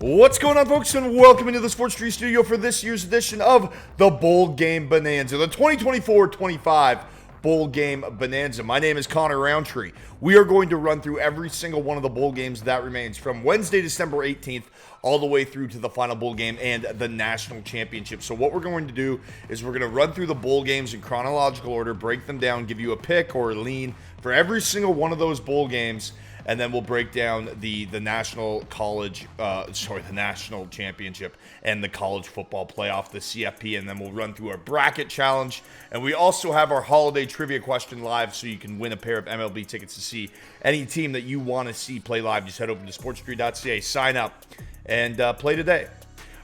What's going on, folks, and welcome into the Rowntree studio for this year's edition of the Bowl Game Bonanza, the 2024-25 Bowl Game Bonanza. My name is Connor Rowntree. We are going to run through every single one of the bowl games that remains from Wednesday, December 18th, all the way through to the final bowl game and the national championship. So what we're going to do is we're going to run through the bowl games in chronological order, break them down, give you a pick or a lean for every single one of those bowl games. And then we'll break down the national championship and the college football playoff, the CFP, and then we'll run through our bracket challenge. And we also have our holiday trivia question live, so you can win a pair of MLB tickets to see any team that you want to see play live. Just head over to sportstreet.ca, sign up, and play today.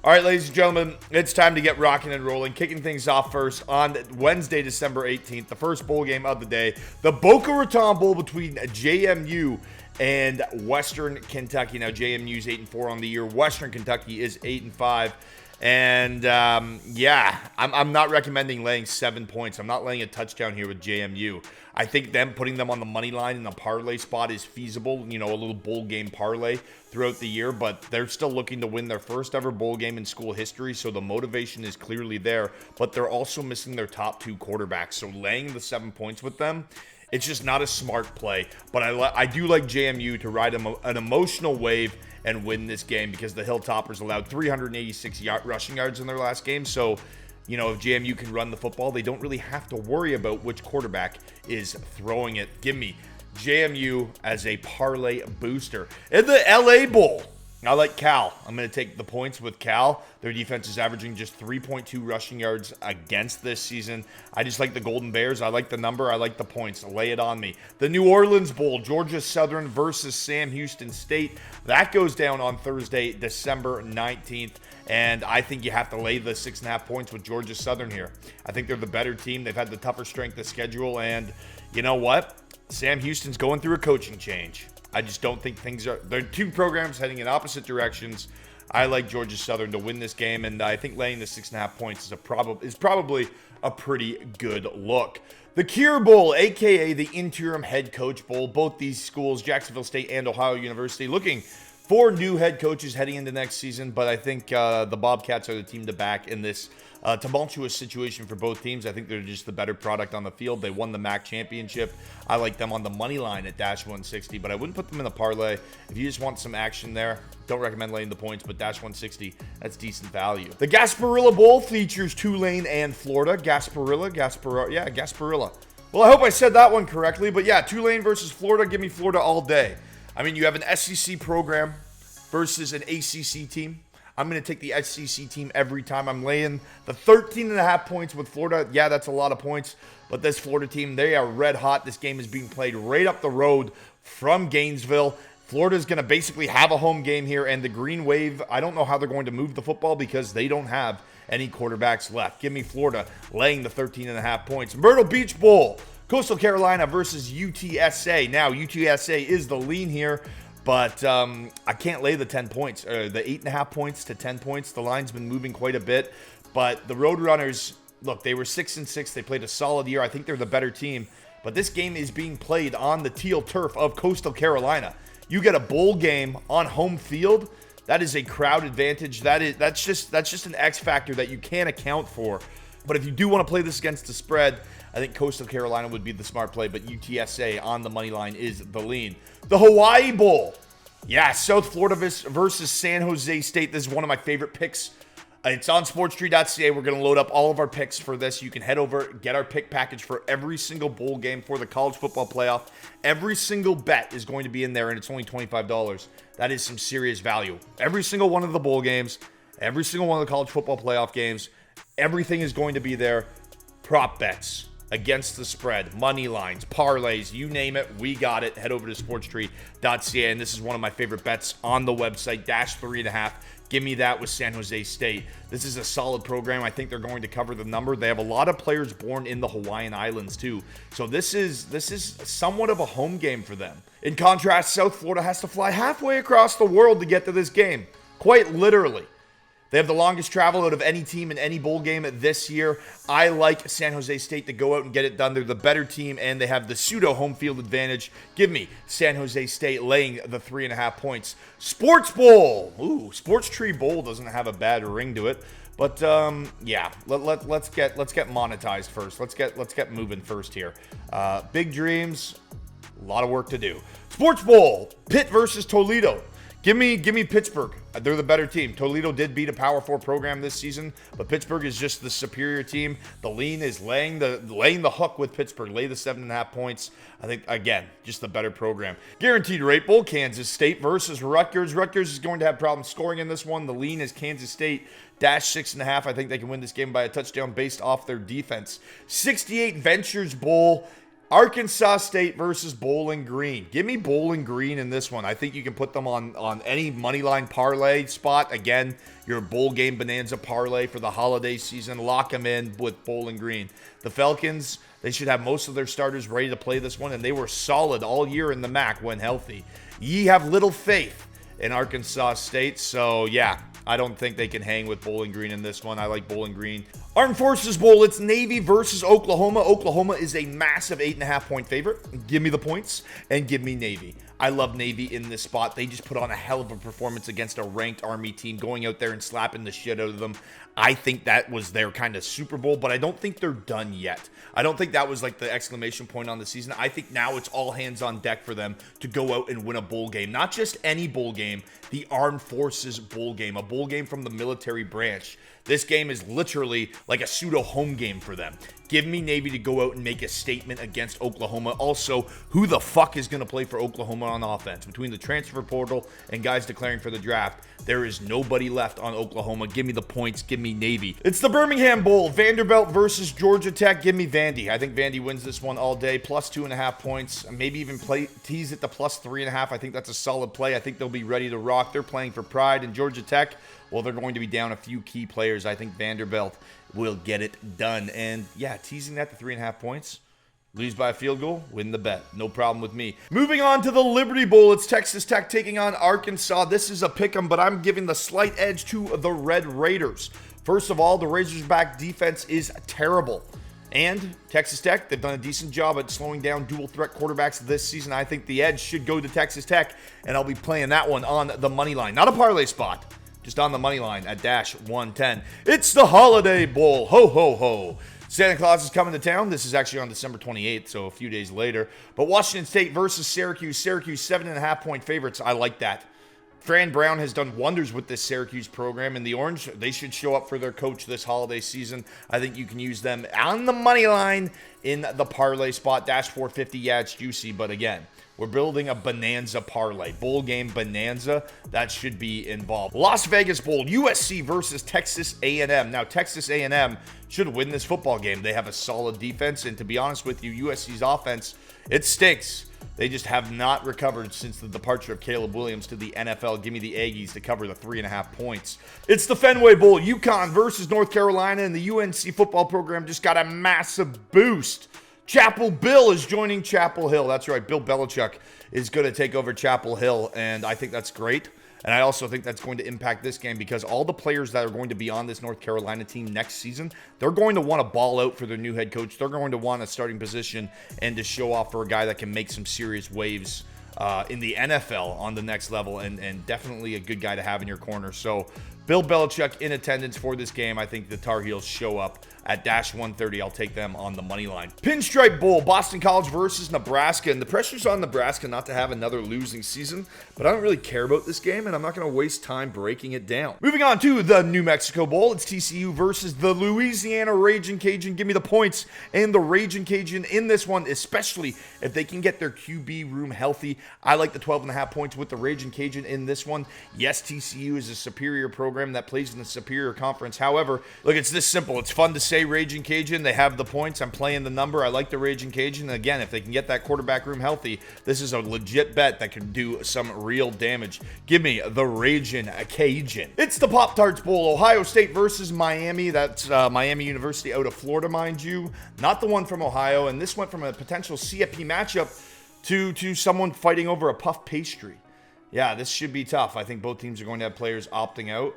All right, ladies and gentlemen, it's time to get rocking and rolling. Kicking things off first on Wednesday, December 18th, the first bowl game of the day, the Boca Raton Bowl between JMU and Western Kentucky. Now, JMU's 8-4 on the year. Western Kentucky is 8-5. And, I'm not recommending laying 7 points. I'm not laying a touchdown here with JMU. I think putting them on the money line in the parlay spot is feasible, a little bowl game parlay throughout the year, but they're still looking to win their first ever bowl game in school history, so the motivation is clearly there, but they're also missing their top two quarterbacks, so laying the 7 points with them, it's just not a smart play. But I do like JMU to ride an emotional wave and win this game because the Hilltoppers allowed 386 rushing yards in their last game. So, if JMU can run the football, they don't really have to worry about which quarterback is throwing it. Give me JMU as a parlay booster. In the LA Bowl, I like Cal. I'm going to take the points with Cal. Their defense is averaging just 3.2 rushing yards against this season. I just like the Golden Bears. I like the number. I like the points. Lay it on me. The New Orleans Bowl, Georgia Southern versus Sam Houston State. That goes down on Thursday, December 19th. And I think you have to lay the 6.5 points with Georgia Southern here. I think they're the better team. They've had the tougher strength of schedule. And you know what? Sam Houston's going through a coaching change. I just don't think they're two programs heading in opposite directions. I like Georgia Southern to win this game, and I think laying the 6.5 points is probably a pretty good look. The Cure Bowl, a.k.a. the Interim Head Coach Bowl. Both these schools, Jacksonville State and Ohio University, looking for new head coaches heading into next season, but I think the Bobcats are the team to back in this tumultuous situation for both teams. I think they're just the better product on the field. They won the MAC championship. I like them on the money line at -160, but I wouldn't put them in the parlay. If you just want some action there, don't recommend laying the points, but -160, that's decent value. The Gasparilla Bowl features Tulane and Florida. Gasparilla. Well, I hope I said that one correctly, but yeah, Tulane versus Florida. Give me Florida all day. I mean, you have an SEC program versus an ACC team. I'm going to take the SEC team every time. I'm laying the 13.5 points with Florida. Yeah, that's a lot of points, but this Florida team, they are red hot. This game is being played right up the road from Gainesville. Florida's going to basically have a home game here, and the Green Wave, I don't know how they're going to move the football because they don't have any quarterbacks left. Give me Florida laying the 13.5 points. Myrtle Beach Bowl, Coastal Carolina versus UTSA. Now, UTSA is the lean here, but I can't lay the 10 points, or the 8.5 points to 10 points. The line's been moving quite a bit, but the Roadrunners, look, they were 6-6. They played a solid year. I think they're the better team, but this game is being played on the teal turf of Coastal Carolina. You get a bowl game on home field. That is a crowd advantage. That's just an X factor that you can't account for. But if you do want to play this against the spread, I think Coastal Carolina would be the smart play, but UTSA on the money line is the lean. The Hawaii Bowl. Yeah, South Florida versus San Jose State. This is one of my favorite picks. It's on sportstreet.ca. We're going to load up all of our picks for this. You can head over, get our pick package for every single bowl game for the college football playoff. Every single bet is going to be in there, and it's only $25. That is some serious value. Every single one of the bowl games, every single one of the college football playoff games, everything is going to be there. Prop bets against the spread, money lines, parlays, you name it, we got it. Head over to sportstreet.ca, and this is one of my favorite bets on the website, -3.5. Give me that with San Jose State. This is a solid program. I think they're going to cover the number. They have a lot of players born in the Hawaiian Islands too. So this is somewhat of a home game for them. In contrast, South Florida has to fly halfway across the world to get to this game. Quite literally. They have the longest travel out of any team in any bowl game this year. I like San Jose State to go out and get it done. They're the better team, and they have the pseudo home field advantage. Give me San Jose State laying the 3.5 points. Sports Bowl. Ooh, Sports Tree Bowl doesn't have a bad ring to it. But yeah, let's get monetized first. Let's get moving first here. Big dreams, a lot of work to do. Sports Bowl, Pitt versus Toledo. Give me Pittsburgh. They're the better team. Toledo did beat a Power 4 program this season, but Pittsburgh is just the superior team. The lean is laying the hook with Pittsburgh. Lay the 7.5 points. I think, again, just the better program. Guaranteed rate bowl, Kansas State versus Rutgers. Rutgers is going to have problems scoring in this one. The lean is Kansas State. -6.5. I think they can win this game by a touchdown based off their defense. 68 Ventures Bowl. Arkansas State versus Bowling Green. Give me Bowling Green in this one. I think you can put them on any money line parlay spot. Again, your bowl game bonanza parlay for the holiday season. Lock them in with Bowling Green. The Falcons, they should have most of their starters ready to play this one, and they were solid all year in the MAC when healthy. Ye have little faith in Arkansas State, so yeah, I don't think they can hang with Bowling Green in this one. I like Bowling Green. Armed Forces Bowl, it's Navy versus Oklahoma. Oklahoma is a massive 8.5 point favorite. Give me the points and give me Navy. I love Navy in this spot. They just put on a hell of a performance against a ranked Army team, going out there and slapping the shit out of them. I think that was their kind of Super Bowl, but I don't think they're done yet. I don't think that was like the exclamation point on the season. I think now it's all hands on deck for them to go out and win a bowl game. Not just any bowl game, the Armed Forces bowl game, a bowl game from the military branch. This game is literally like a pseudo home game for them. Give me Navy to go out and make a statement against Oklahoma. Also, who the fuck is going to play for Oklahoma on offense? Between the transfer portal and guys declaring for the draft, there is nobody left on Oklahoma. Give me the points. Give me Navy. It's the Birmingham Bowl. Vanderbilt versus Georgia Tech. Give me Vandy. I think Vandy wins this one all day. Plus 2.5 points. Maybe even tease it to plus 3.5. I think that's a solid play. I think they'll be ready to rock. They're playing for pride. And Georgia Tech, well, they're going to be down a few key players. I think Vanderbilt will get it done. And yeah, teasing that to 3.5 points. Lose by a field goal, win the bet. No problem with me. Moving on to the Liberty Bowl. It's Texas Tech taking on Arkansas. This is a pick'em, but I'm giving the slight edge to the Red Raiders. First of all, the Razorback defense is terrible. And Texas Tech, they've done a decent job at slowing down dual threat quarterbacks this season. I think the edge should go to Texas Tech, and I'll be playing that one on the money line. Not a parlay spot, just on the money line at -110. It's the Holiday Bowl. Ho, ho, ho. Santa Claus is coming to town. This is actually on December 28th, so a few days later. But Washington State versus Syracuse. Syracuse, 7.5 point favorites. I like that. Fran Brown has done wonders with this Syracuse program. And the Orange, they should show up for their coach this holiday season. I think you can use them on the money line in the parlay spot. -450, yeah, it's juicy. But again, we're building a bonanza parlay. Bowl game bonanza, that should be involved. Las Vegas Bowl, USC versus Texas A&M. Now, Texas A&M should win this football game. They have a solid defense, and to be honest with you, USC's offense, it stinks. They just have not recovered since the departure of Caleb Williams to the NFL. Give me the Aggies to cover the 3.5 points. It's the Fenway Bowl, UConn versus North Carolina, and the UNC football program just got a massive boost. Chapel Bill is joining Chapel Hill. That's right, Bill Belichick is going to take over Chapel Hill, and I think that's great. And I also think that's going to impact this game because all the players that are going to be on this North Carolina team next season, they're going to want to ball out for their new head coach. They're going to want a starting position and to show off for a guy that can make some serious waves in the NFL on the next level, and definitely a good guy to have in your corner. So Bill Belichick in attendance for this game. I think the Tar Heels show up at -130. I'll take them on the money line. Pinstripe Bowl, Boston College versus Nebraska. And the pressure's on Nebraska not to have another losing season, but I don't really care about this game, and I'm not going to waste time breaking it down. Moving on to the New Mexico Bowl, it's TCU versus the Louisiana Ragin' Cajun. Give me the points and the Ragin' Cajun in this one, especially if they can get their QB room healthy. I like the 12.5 points with the Ragin' Cajun in this one. Yes, TCU is a superior program that plays in the superior conference. However, look, it's this simple. It's fun to say Ragin' Cajun. They have the points. I'm playing the number. I like the Ragin' Cajun. And again, if they can get that quarterback room healthy, this is a legit bet that can do some real damage. Give me the Ragin' Cajun. It's the Pop-Tarts Bowl, Ohio State versus Miami. That's Miami University out of Florida, mind you. Not the one from Ohio. And this went from a potential CFP matchup to someone fighting over a puff pastry. Yeah, this should be tough. I think both teams are going to have players opting out,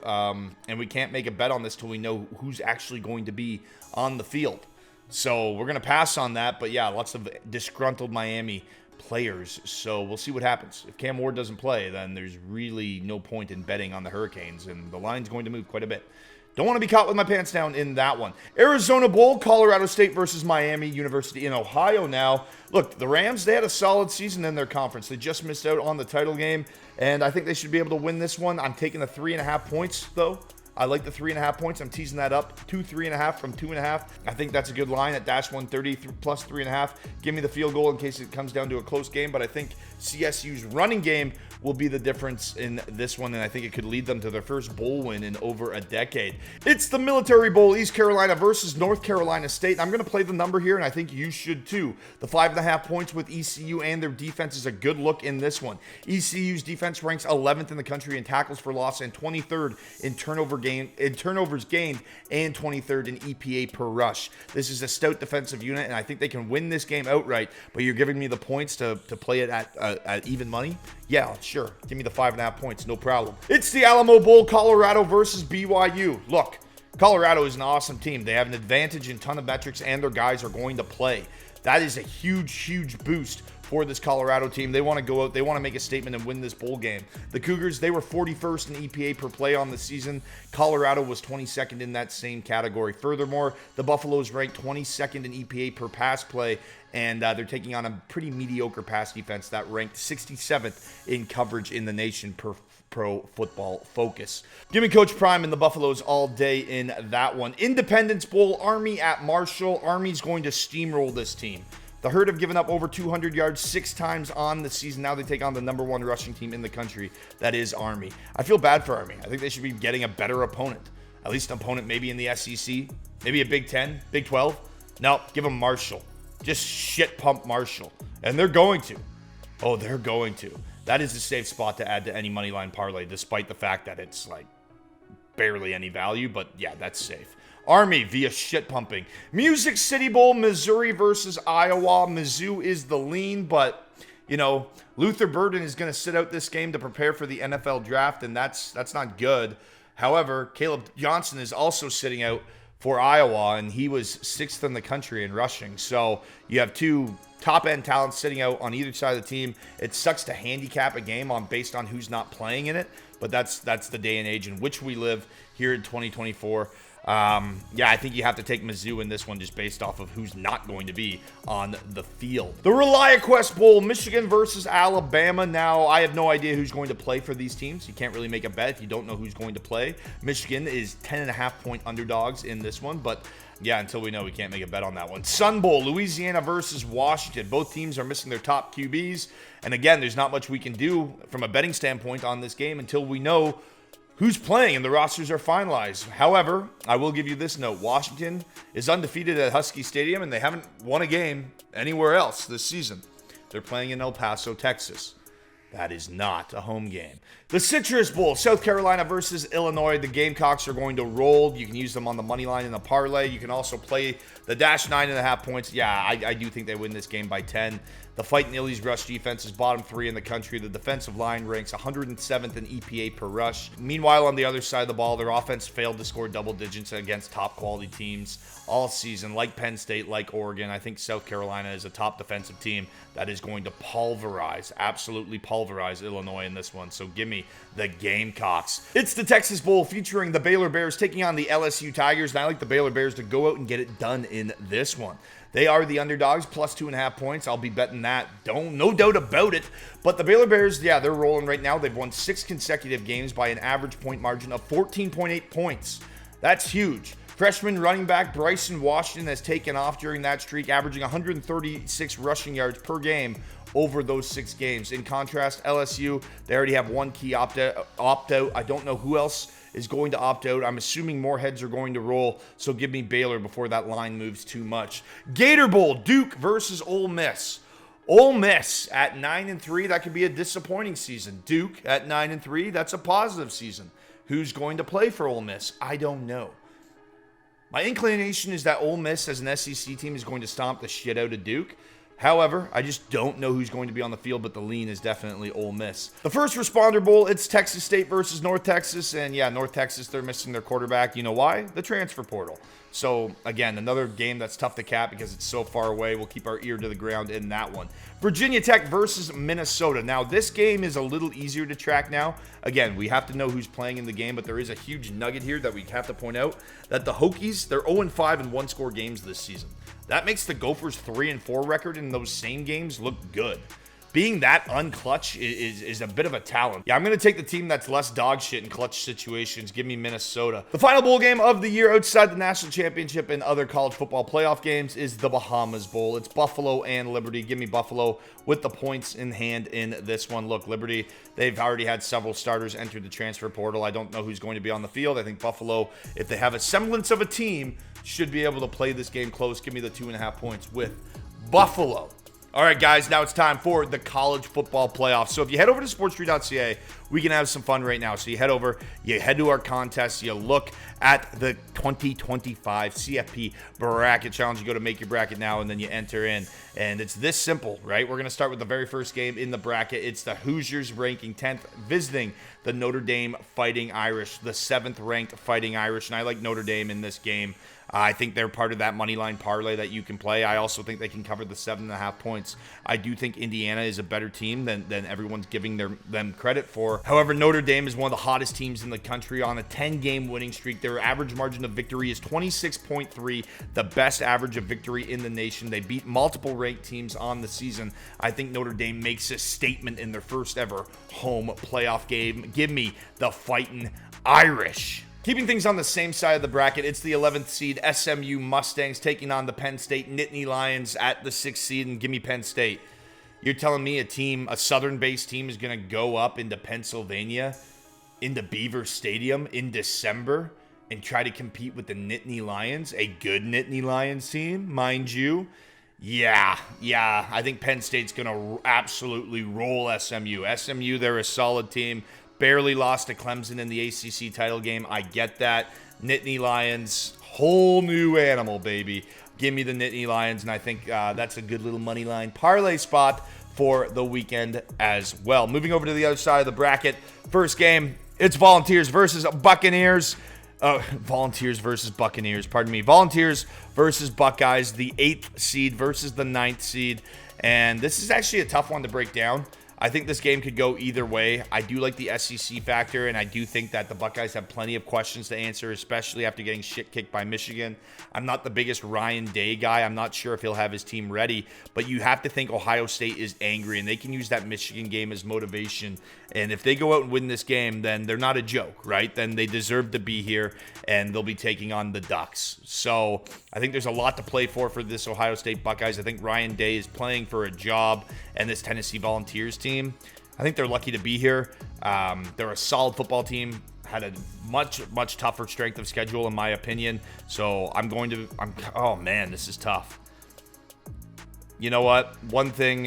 and we can't make a bet on this till we know who's actually going to be on the field. So we're going to pass on that, but yeah, lots of disgruntled Miami players. So we'll see what happens. If Cam Ward doesn't play, then there's really no point in betting on the Hurricanes, and the line's going to move quite a bit. Don't want to be caught with my pants down in that one. Arizona Bowl, Colorado State versus Miami University in Ohio now. Look, the Rams, they had a solid season in their conference. They just missed out on the title game, and I think they should be able to win this one. I'm taking the 3.5 points, though. I like the 3.5 points. I'm teasing that up to 3.5 from 2.5. I think that's a good line at -130 plus 3.5. Give me the field goal in case it comes down to a close game, but I think CSU's running game will be the difference in this one, and I think it could lead them to their first bowl win in over a decade. It's the Military Bowl, East Carolina versus North Carolina State. I'm going to play the number here, and I think you should too. The 5.5 points with ECU and their defense is a good look in this one. ECU's defense ranks 11th in the country in tackles for loss and 23rd in turnovers gained and 23rd in EPA per rush. This is a stout defensive unit, and I think they can win this game outright, but you're giving me the points to play it at even money? Yeah, sure. Give me the 5.5 points. No problem. It's the Alamo Bowl, Colorado versus BYU. Look, Colorado is an awesome team. They have an advantage in ton of metrics, and their guys are going to play. That is a huge, huge boost for this Colorado team. They want to go out, they want to make a statement and win this bowl game. The Cougars, they were 41st in EPA per play on the season. Colorado was 22nd in that same category. Furthermore, the Buffaloes ranked 22nd in EPA per pass play, and they're taking on a pretty mediocre pass defense that ranked 67th in coverage in the nation per Pro Football Focus. Give me Coach Prime and the Buffaloes all day in that one. Independence Bowl, Army at Marshall. Army's going to steamroll this team. The Herd have given up over 200 yards 6 times on the season. Now they take on the #1 rushing team in the country. That is Army. I feel bad for Army. I think they should be getting a better opponent. At least an opponent maybe in the SEC. Maybe a Big 10, Big 12. No, give them Marshall. Just shit pump Marshall. And they're going to. Oh, they're going to. That is a safe spot to add to any money line parlay, despite the fact that it's like barely any value. But yeah, that's safe. Army via shit pumping. Music City Bowl, Missouri versus Iowa. Mizzou is the lean, but you know, Luther Burden is going to sit out this game to prepare for the NFL draft, and that's not good. However, Caleb Johnson is also sitting out for Iowa, and he was 6th in the country in rushing. So you have two top-end talents sitting out on either side of the team. It sucks to handicap a game based on who's not playing in it, but that's the day and age in which we live here in 2024. Yeah, I think you have to take Mizzou in this one just based off of who's not going to be on the field. The ReliaQuest Bowl, Michigan versus Alabama. Now, I have no idea who's going to play for these teams. You can't really make a bet if you don't know who's going to play. Michigan is 10.5-point underdogs in this one, but yeah, until we know, we can't make a bet on that one. Sun Bowl, Louisiana versus Washington. Both teams are missing their top QBs, and again, there's not much we can do from a betting standpoint on this game until we know who's playing and the rosters are finalized. However, I will give you this note. Washington is undefeated at Husky Stadium, and they haven't won a game anywhere else this season. They're playing in El Paso, Texas. That is not a home game. The Citrus Bowl, South Carolina versus Illinois. The Gamecocks are going to roll. You can use them on the money line in the parlay. You can also play the dash 9.5 points. Yeah, I do think they win this game by 10. The Fighting Illies rush defense is bottom 3 in the country. The defensive line ranks 107th in EPA per rush. Meanwhile, on the other side of the ball, their offense failed to score double digits against top quality teams all season, like Penn State, like Oregon. I think South Carolina is a top defensive team that is going to pulverize, absolutely pulverize Illinois in this one. So give me the Gamecocks. It's the Texas Bowl featuring the Baylor Bears taking on the LSU Tigers, and I like the Baylor Bears to go out and get it done in this one. They are the underdogs, plus 2.5 points. I'll be betting that. No doubt about it. But the Baylor Bears, yeah, they're rolling right now. They've won 6 consecutive games by an average point margin of 14.8 points. That's huge. Freshman running back Bryson Washington has taken off during that streak, averaging 136 rushing yards per game over those 6 games. In contrast, LSU, they already have one key opt-out. I don't know who else is going to opt out. I'm assuming more heads are going to roll, so give me Baylor before that line moves too much. Gator Bowl, Duke versus Ole Miss. Ole Miss at 9-3, that could be a disappointing season. Duke at 9-3, that's a positive season. Who's going to play for Ole Miss? I don't know. My inclination is that Ole Miss as an SEC team is going to stomp the shit out of Duke. However, I just don't know who's going to be on the field, but the lean is definitely Ole Miss. The first responder bowl, it's Texas State versus North Texas. And yeah, North Texas, they're missing their quarterback. You know why? The transfer portal. So again, another game that's tough to cap because it's so far away. We'll keep our ear to the ground in that one. Virginia Tech versus Minnesota. Now, this game is a little easier to track now. Again, we have to know who's playing in the game, but there is a huge nugget here that we have to point out, that the Hokies, they're 0-5 in one-score games this season. That makes the Gophers' 3-4 record in those same games look good. Being that unclutch is a bit of a talent. Yeah, I'm going to take the team that's less dog shit in clutch situations. Give me Minnesota. The final bowl game of the year outside the national championship and other college football playoff games is the Bahamas Bowl. It's Buffalo and Liberty. Give me Buffalo with the points in hand in this one. Look, Liberty, they've already had several starters enter the transfer portal. I don't know who's going to be on the field. I think Buffalo, if they have a semblance of a team, should be able to play this game close. Give me the 2.5 points with Buffalo. All right, guys, now it's time for the college football playoffs. So if you head over to sportstree.ca, we can have some fun right now. So you head over, you head to our contest, you look at the 2025 CFP Bracket Challenge. You go to make your bracket now, and then you enter in. And it's this simple, right? We're going to start with the very first game in the bracket. It's the Hoosiers ranking 10th, visiting the Notre Dame Fighting Irish, the 7th-ranked Fighting Irish. And I like Notre Dame in this game. I think they're part of that money line parlay that you can play. I also think they can cover the 7.5 points. I do think Indiana is a better team than everyone's giving them credit for. However, Notre Dame is one of the hottest teams in the country on a 10-game winning streak. Their average margin of victory is 26.3, the best average of victory in the nation. They beat multiple ranked teams on the season. I think Notre Dame makes a statement in their first ever home playoff game. Give me the Fighting Irish. Keeping things on the same side of the bracket, it's the 11th seed SMU Mustangs taking on the Penn State Nittany Lions at the 6th seed, and give me Penn State. You're telling me a southern-based team is going to go up into Pennsylvania, into Beaver Stadium in December, and try to compete with the Nittany Lions, a good Nittany Lions team, mind you? Yeah, I think Penn State's going to absolutely roll SMU. SMU, they're a solid team. Barely lost to Clemson in the ACC title game. I get that. Nittany Lions, whole new animal, baby. Give me the Nittany Lions, and I think that's a good little money line parlay spot for the weekend as well. Moving over to the other side of the bracket. First game, it's Volunteers versus Buccaneers. Volunteers versus Buccaneers, pardon me. Volunteers versus Buckeyes, the 8th seed versus the 9th seed. And this is actually a tough one to break down. I think this game could go either way. I do like the SEC factor, and I do think that the Buckeyes have plenty of questions to answer, especially after getting shit kicked by Michigan. I'm not the biggest Ryan Day guy. I'm not sure if he'll have his team ready, but you have to think Ohio State is angry, and they can use that Michigan game as motivation. And if they go out and win this game, then they're not a joke, right? Then they deserve to be here, and they'll be taking on the Ducks. So I think there's a lot to play for this Ohio State Buckeyes. I think Ryan Day is playing for a job, and this Tennessee Volunteers team, I think they're lucky to be here. They're a solid football team, had a much tougher strength of schedule in my opinion. So oh man, this is tough. You know what? One thing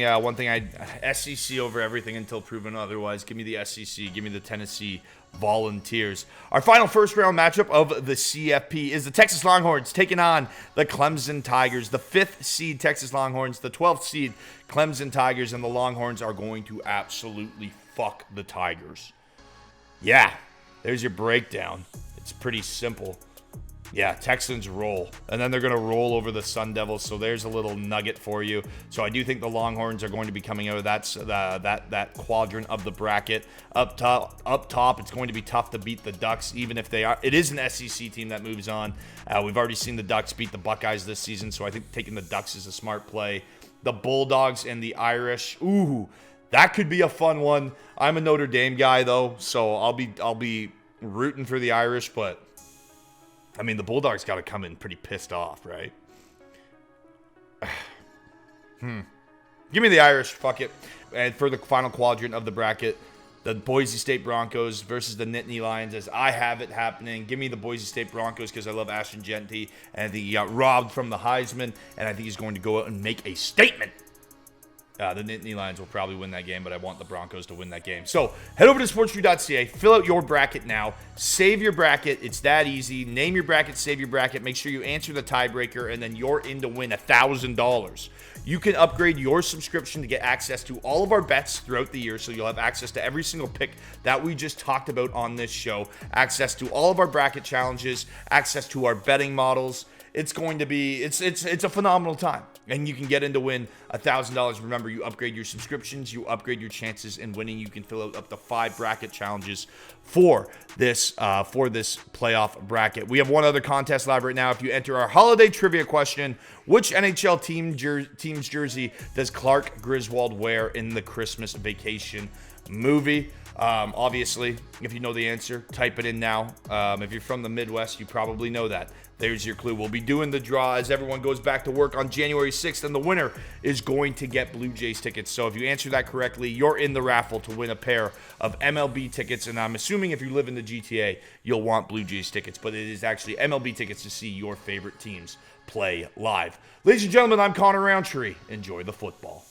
SEC over everything until proven otherwise. Give me the SEC. Give me the Tennessee Volunteers. Our final first round matchup of the CFP is the Texas Longhorns taking on the Clemson Tigers. The 5th seed Texas Longhorns, the 12th seed Clemson Tigers, and the Longhorns are going to absolutely fuck the Tigers. Yeah, there's your breakdown. It's pretty simple. Yeah, Texans roll. And then they're going to roll over the Sun Devils. So there's a little nugget for you. So I do think the Longhorns are going to be coming out of that quadrant of the bracket. Up top, it's going to be tough to beat the Ducks, even if they are. It is an SEC team that moves on. We've already seen the Ducks beat the Buckeyes this season. So I think taking the Ducks is a smart play. The Bulldogs and the Irish. Ooh, that could be a fun one. I'm a Notre Dame guy, though. So I'll be rooting for the Irish, but I mean, the Bulldogs got to come in pretty pissed off, right? Give me the Irish, fuck it. And for the final quadrant of the bracket, the Boise State Broncos versus the Nittany Lions, as I have it happening. Give me the Boise State Broncos because I love Ashton Jeanty, and he got robbed from the Heisman, and I think he's going to go out and make a statement. The Nittany Lions will probably win that game, but I want the Broncos to win that game. So head over to sportstree.ca, fill out your bracket now, save your bracket. It's that easy. Name your bracket, save your bracket. Make sure you answer the tiebreaker, and then you're in to win $1,000. You can upgrade your subscription to get access to all of our bets throughout the year, so you'll have access to every single pick that we just talked about on this show, access to all of our bracket challenges, access to our betting models. It's going to be, it's a phenomenal time. And you can get in to win $1,000. Remember, you upgrade your subscriptions, you upgrade your chances in winning. You can fill out up to 5 bracket challenges for this playoff bracket. We have one other contest live right now. If you enter our holiday trivia question, which NHL team's jersey does Clark Griswold wear in the Christmas Vacation movie? Obviously, if you know the answer, type it in now. If you're from the Midwest, you probably know that. There's your clue. We'll be doing the draw as everyone goes back to work on January 6th, and the winner is going to get Blue Jays tickets. So if you answer that correctly, you're in the raffle to win a pair of MLB tickets. And I'm assuming if you live in the GTA, you'll want Blue Jays tickets, but it is actually MLB tickets to see your favorite teams play live. Ladies and gentlemen, I'm Connor Rowntree. Enjoy the football.